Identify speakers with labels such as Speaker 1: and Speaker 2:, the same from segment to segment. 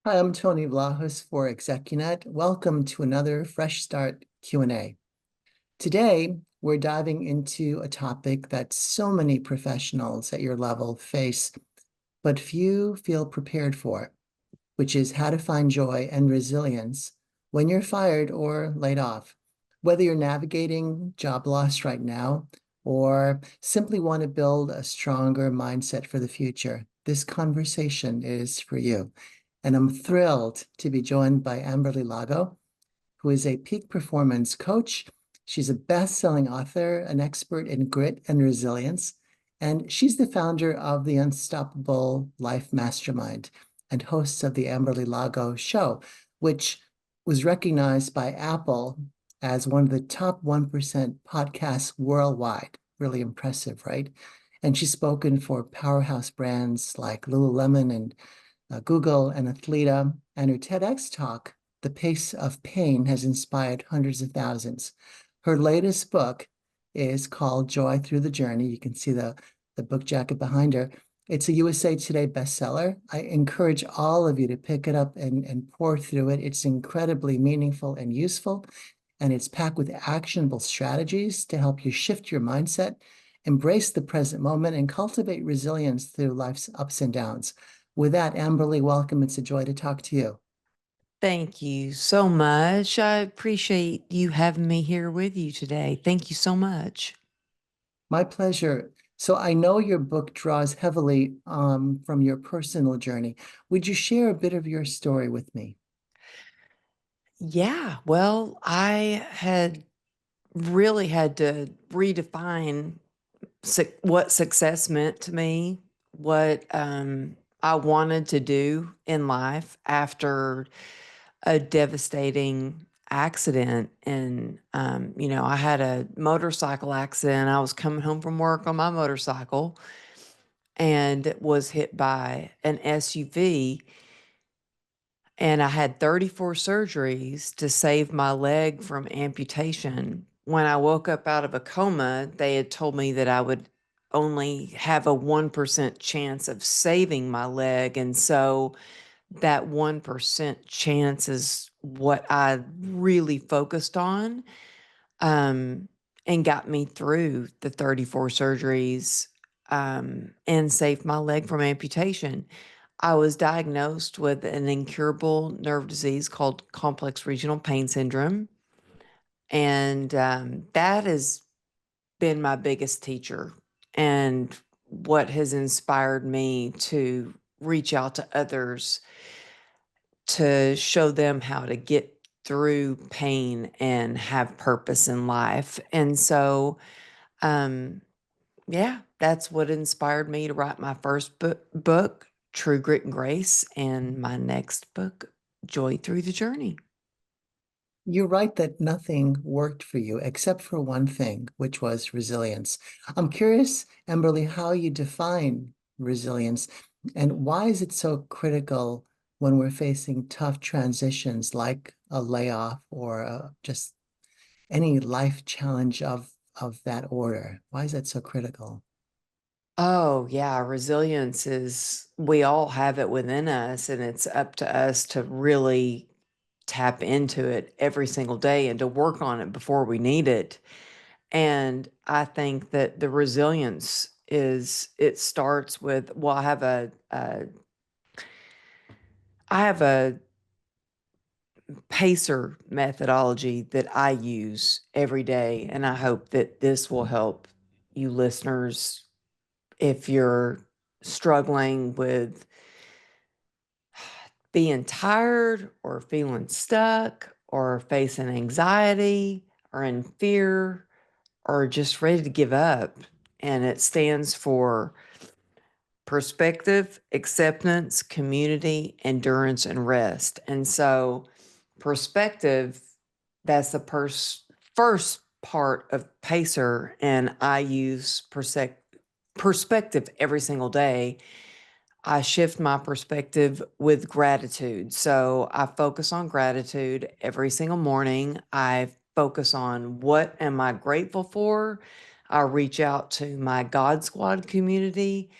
Speaker 1: Hi, I'm Tony Vlahos for ExecuNet. Welcome to another Fresh Start Q&A. Today, we're diving into a topic that so many professionals at your level face, but few feel prepared for, which is how to find joy and resilience when you're fired or laid off. Whether you're navigating job loss right now or simply want to build a stronger mindset for the future, this conversation is for you. And I'm thrilled to be joined by Amberly Lago, who is a peak performance coach. She's a best-selling author, an expert in grit and resilience, and she's the founder of the Unstoppable Life Mastermind and host of the Amberly Lago Show, which was recognized by Apple as one of the top 1% podcasts worldwide. Really impressive, right? And she's spoken for powerhouse brands like Lululemon and Google and Athleta, and her TEDx talk, The Pace of Pain, has inspired hundreds of thousands. Her latest book is called Joy Through the Journey. You can see the book jacket behind her. It's a USA Today bestseller. I encourage all of you to pick it up and pour through it. It's incredibly meaningful and useful, and it's packed with actionable strategies to help you shift your mindset, embrace the present moment, and cultivate resilience through life's ups and downs. With that, Amberly, welcome. It's a joy to talk to you.
Speaker 2: Thank you so much. I appreciate you having me here with you today. Thank you so much.
Speaker 1: My pleasure. So I know your book draws heavily from your personal journey. Would you share a bit of your story with me?
Speaker 2: Yeah, well, I had really had to redefine what success meant to me, what I wanted to do in life after a devastating accident. And, I had a motorcycle accident. I was coming home from work on my motorcycle and was hit by an SUV. And I had 34 surgeries to save my leg from amputation. When I woke up out of a coma, they had told me that I would only have a 1% chance of saving my leg. And so that 1% chance is what I really focused on, um, and got me through the 34 surgeries, and saved my leg from amputation. I was diagnosed with an incurable nerve disease called complex regional pain syndrome. And that has been my biggest teacher and what has inspired me to reach out to others to show them how to get through pain and have purpose in life. And so, um, yeah, that's what inspired me to write my first book, True Grit and Grace, and my next book, Joy Through the Journey.
Speaker 1: You're right that nothing worked for you except for one thing, which was resilience. I'm curious, Amberly, how you define resilience and why is it so critical when we're facing tough transitions like a layoff or just any life challenge of that order? Why is that so critical?
Speaker 2: Oh, yeah, resilience is, we all have it within us, and it's up to us to really tap into it every single day and to work on it before we need it. And I think that the resilience it starts with, well, I have a pacer methodology that I use every day, and I hope that this will help you listeners if you're struggling with being tired or feeling stuck or facing anxiety or in fear or just ready to give up. And it stands for perspective, acceptance, community, endurance, and rest. And so, perspective, that's the first part of Pacer. And I use perspective every single day. I shift my perspective with gratitude. So I focus on gratitude every single morning. I focus on what am I grateful for. I reach out to my God Squad community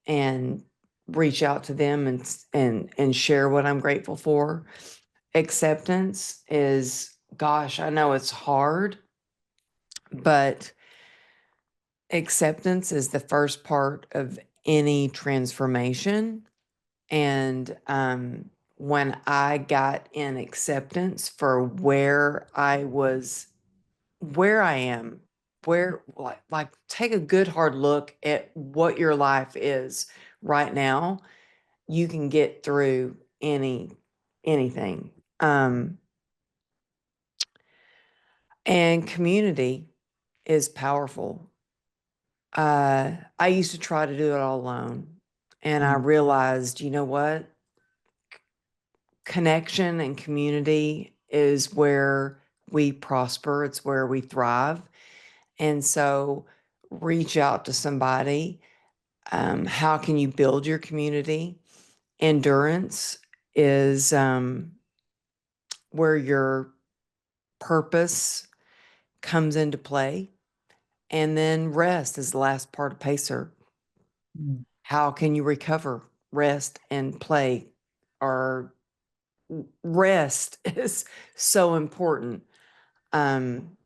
Speaker 2: and reach out to them and share what I'm grateful for. Acceptance is, gosh, I know it's hard, but acceptance is the first part of any transformation. And when I got in acceptance for where I am, where like take a good hard look at what your life is right now, you can get through anything. And community is powerful. I used to try to do it all alone, and I
Speaker 1: Mm,
Speaker 2: realized, you know what? Connection and community is where we prosper, it's where we thrive. And so reach out to somebody. How can you build your community? Endurance is where your purpose comes into play. And then rest is the last part of Pacer.
Speaker 1: mm.
Speaker 2: How can you recover? Rest and play are rest is so important. Um,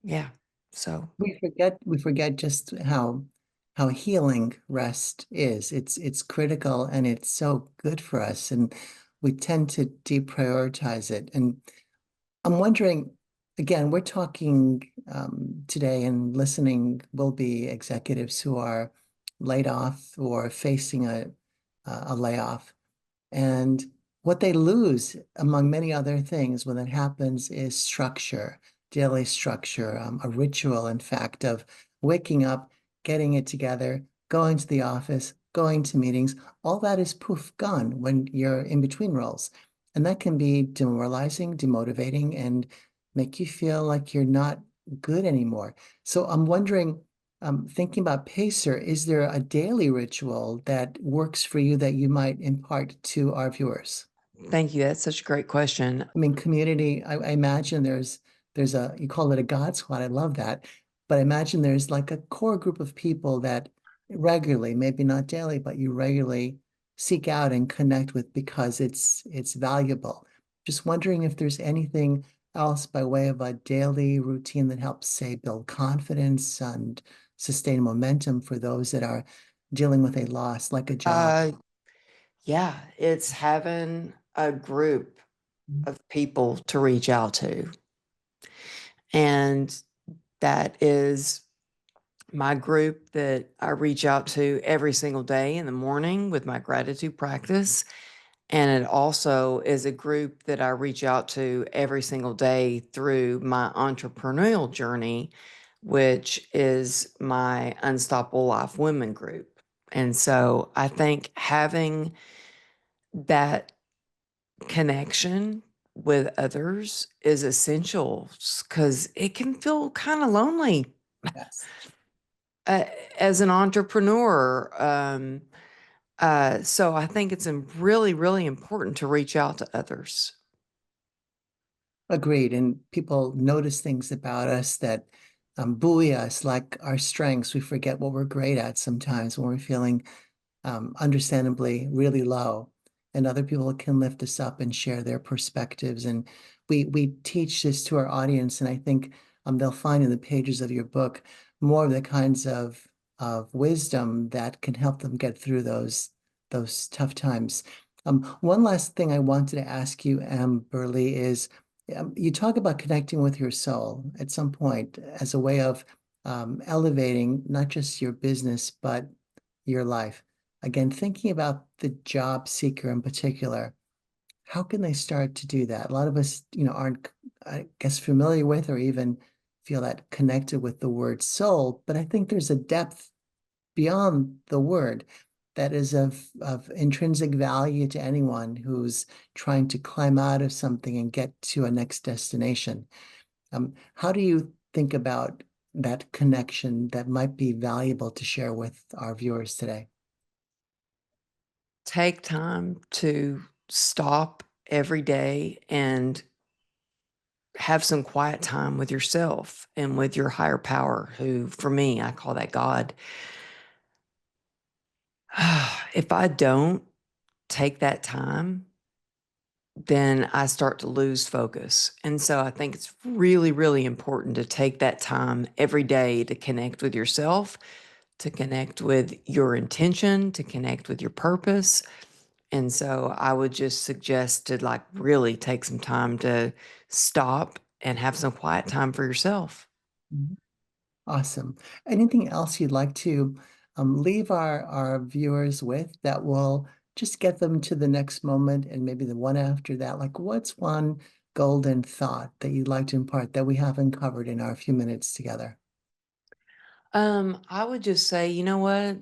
Speaker 2: yeah. So
Speaker 1: We forget just how healing rest is. It's critical and it's so good for us, and we tend to deprioritize it. And I'm wondering, again, we're talking today, and listening will be executives who are laid off or facing a layoff. And what they lose, among many other things, when that happens, is structure, daily structure, a ritual, in fact, of waking up, getting it together, going to the office, going to meetings. All that is poof, gone when you're in between roles. And that can be demoralizing, demotivating, and make you feel like you're not good anymore. So I'm wondering, thinking about Pacer, is there a daily ritual that works for you that you might impart to our viewers?
Speaker 2: thank you. That's such a great question.
Speaker 1: I mean, community, I imagine there's a, you call it a God squad. I love that. But I imagine there's like a core group of people that regularly, maybe not daily, but you regularly seek out and connect with because it's valuable. Just wondering if there's anything else by way of a daily routine that helps, say, build confidence and sustain momentum for those that are dealing with a loss, like a job.
Speaker 2: Uh, yeah, it's having a group of people to reach out to. And that is my group that I reach out to every single day in the morning with my gratitude practice. And it also is a group that I reach out to every single day through my entrepreneurial journey, which is my Unstoppable Life Women group. And so I think having that connection with others is essential because it can feel kind of lonely
Speaker 1: Yes.
Speaker 2: uh, as an entrepreneur. So I think it's really, really important to reach out to others.
Speaker 1: Agreed. And people notice things about us that buoy us, like our strengths. We forget what we're great at sometimes when we're feeling understandably really low. And other people can lift us up and share their perspectives. And we teach this to our audience, and I think they'll find in the pages of your book more of the kinds of wisdom that can help them get through those tough times. One last thing I wanted to ask you, Burley, is you talk about connecting with your soul at some point as a way of elevating not just your business, but your life. Again, thinking about the job seeker in particular, how can they start to do that? A lot of us, aren't, I guess, familiar with or even feel that connected with the word soul, but I think there's a depth beyond the word that is of intrinsic value to anyone who's trying to climb out of something and get to a next destination. How do you think about that connection that might be valuable to share with our viewers today?
Speaker 2: Take time to stop every day and have some quiet time with yourself and with your higher power, who for me, I call that God. If I don't take that time, then I start to lose focus. And so I think it's really, really important to take that time every day to connect with yourself, to connect with your intention, to connect with your purpose. And so I would just suggest to like really take some time to stop and have some quiet time for yourself.
Speaker 1: Mhm. Awesome. Anything else you'd like to leave our viewers with that will just get them to the next moment and maybe the one after that? Like, what's one golden thought that you'd like to impart that we haven't covered in our few minutes together?
Speaker 2: I would just say, you know what?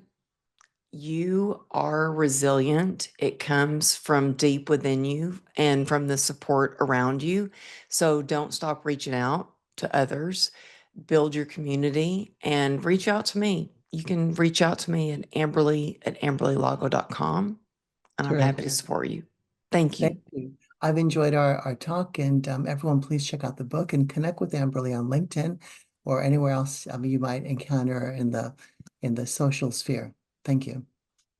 Speaker 2: You are resilient. It comes from deep within you and from the support around you. So don't stop reaching out to others. Build your community and reach out to me. You can reach out to me at amberly@amberlylago.com, and I'm happy to
Speaker 1: Terrific.
Speaker 2: support you. Thank you.
Speaker 1: Thank you. I've enjoyed our talk, and everyone, please check out the book and connect with Amberly on LinkedIn or anywhere else you might encounter in the social sphere. Thank you.